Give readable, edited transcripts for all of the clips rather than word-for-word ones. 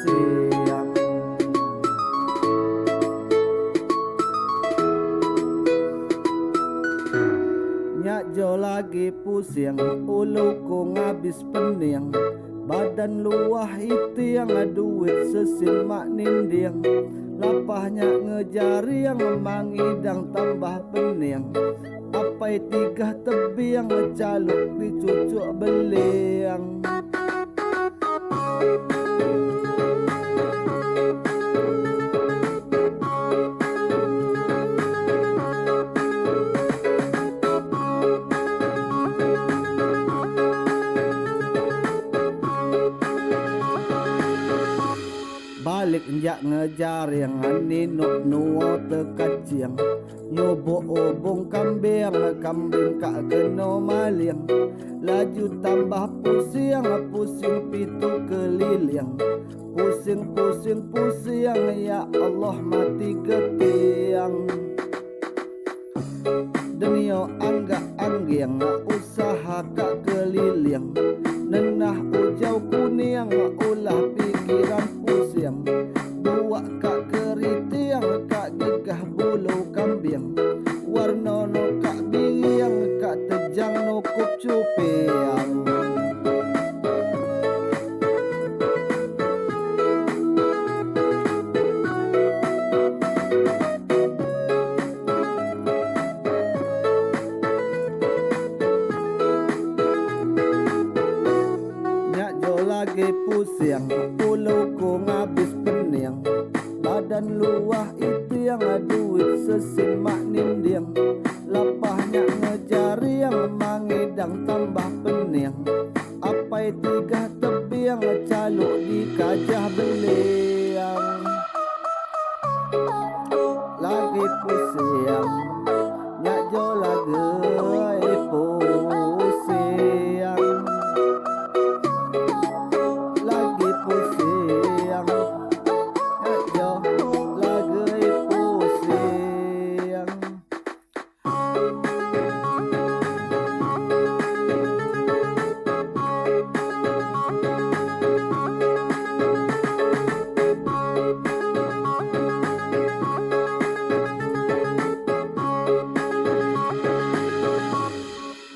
pusing. Nyak jo lagi pusing, uluku ngabis pening. Badan luah itu yang duit sesin mak ninding. Lapahnya ngejari yang mangidang tambah pening. Apai tiga tebiang ngecaluk dicucuk beliang. Balik njak ngejar yang ninuk nuo tekacing. Nyobo obong kambing, kambing kak keno maling. Laju tambah pusing, pusing pitu keliling. Pusing, pusing, pusing, ya Allah mati ketiang. Denio angga anggeng, usaha kak keliling. Nenah ujau kuning, ulah pikiran pusing. Buat kak keritiang, kak gegah bulu kambing. Warna no kak biriang, kak tejang no kup cupiang. Lagi pusing, uluku ngabis pening. Badan luah itu yang duit sesin mak ninding. Lapahnya ngejari yang mangidang tambah pening. Apai tiga tebiang caluk di kajah beliang. Lagi pusing, nyak jo lagi pusing.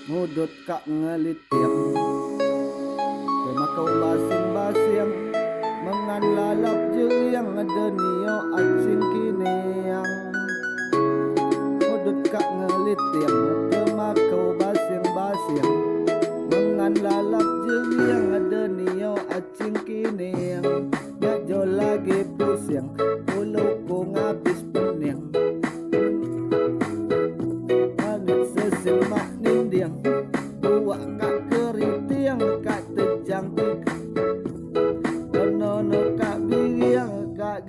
Ngudut kak ngeliting, kemakau basing-basing. Mengan lalap jeriang denio acing kiniang. Ngudut kak ngeliting, kemakau basing-basing. Mengan lalap jeriang denio acing kiniang. Nyak jo lagi pusing, uluku ngabis pening. Manis sesin mak ninding. Buat kak keritiang, kak tejang tiga. Nono kak biriang, kak